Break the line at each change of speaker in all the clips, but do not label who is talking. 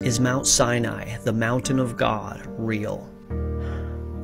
Is Mount Sinai, the mountain of God, real?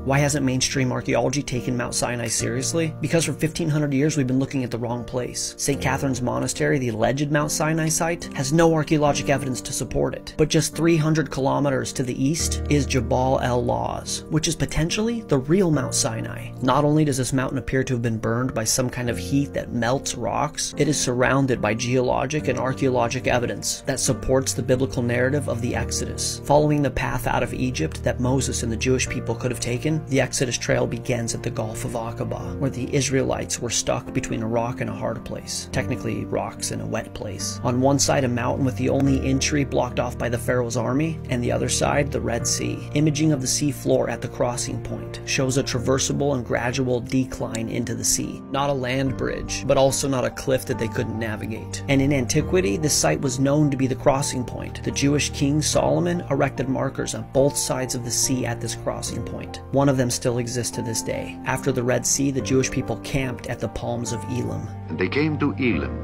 Why hasn't mainstream archaeology taken Mount Sinai seriously? Because for 1500 years we've been looking at the wrong place. St. Catherine's Monastery, the alleged Mount Sinai site, has no archaeologic evidence to support it. But just 300 kilometers to the east is Jabal el-Lawz, which is potentially the real Mount Sinai. Not only does this mountain appear to have been burned by some kind of heat that melts rocks, it is surrounded by geologic and archaeologic evidence that supports the biblical narrative of the Exodus. Following the path out of Egypt that Moses and the Jewish people could have taken, the Exodus trail begins at the Gulf of Aqaba, where the Israelites were stuck between a rock and a hard place. Technically, rocks in a wet place. On one side, a mountain with the only entry blocked off by the Pharaoh's army, and the other side, the Red Sea. Imaging of the sea floor at the crossing point shows a traversable and gradual decline into the sea. Not a land bridge, but also not a cliff that they couldn't navigate. And in antiquity, this site was known to be the crossing point. The Jewish king Solomon erected markers on both sides of the sea at this crossing point. One of them still exists to this day. After the Red Sea, the Jewish people camped at the Palms of Elim.
And they came to Elim,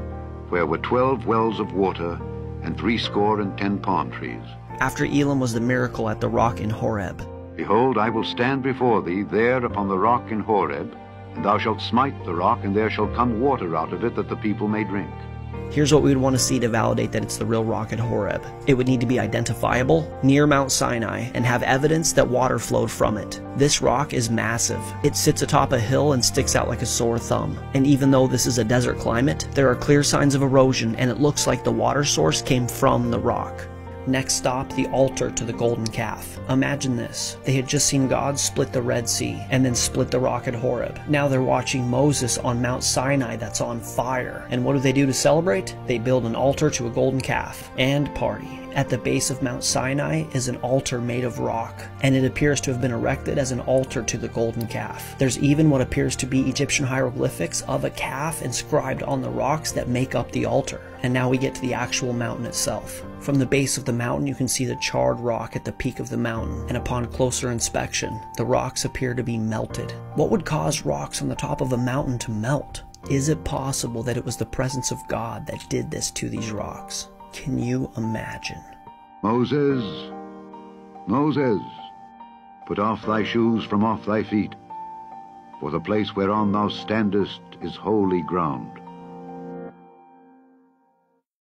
where were 12 wells of water, and 70 palm trees.
After Elim was the miracle at the rock in Horeb.
Behold, I will stand before thee there upon the rock in Horeb, and thou shalt smite the rock, and there shall come water out of it, that the people may drink.
Here's what we would want to see to validate that it's the real rock at Horeb. It would need to be identifiable, near Mount Sinai, and have evidence that water flowed from it. This rock is massive. It sits atop a hill and sticks out like a sore thumb. And even though this is a desert climate, there are clear signs of erosion, and it looks like the water source came from the rock. Next stop, the altar to the golden calf. Imagine this. They had just seen God split the Red Sea and then split the rock at Horeb. Now they're watching Moses on Mount Sinai that's on fire. And what do they do to celebrate? They build an altar to a golden calf and party. At the base of Mount Sinai is an altar made of rock, and it appears to have been erected as an altar to the golden calf. There's even what appears to be Egyptian hieroglyphics of a calf inscribed on the rocks that make up the altar. And now we get to the actual mountain itself. From the base of the mountain you can see the charred rock at the peak of the mountain, and upon closer inspection, the rocks appear to be melted. What would cause rocks on the top of a mountain to melt? Is it possible that it was the presence of God that did this to these rocks? Can you imagine?
Moses, Moses, put off thy shoes from off thy feet, for the place whereon thou standest is holy ground.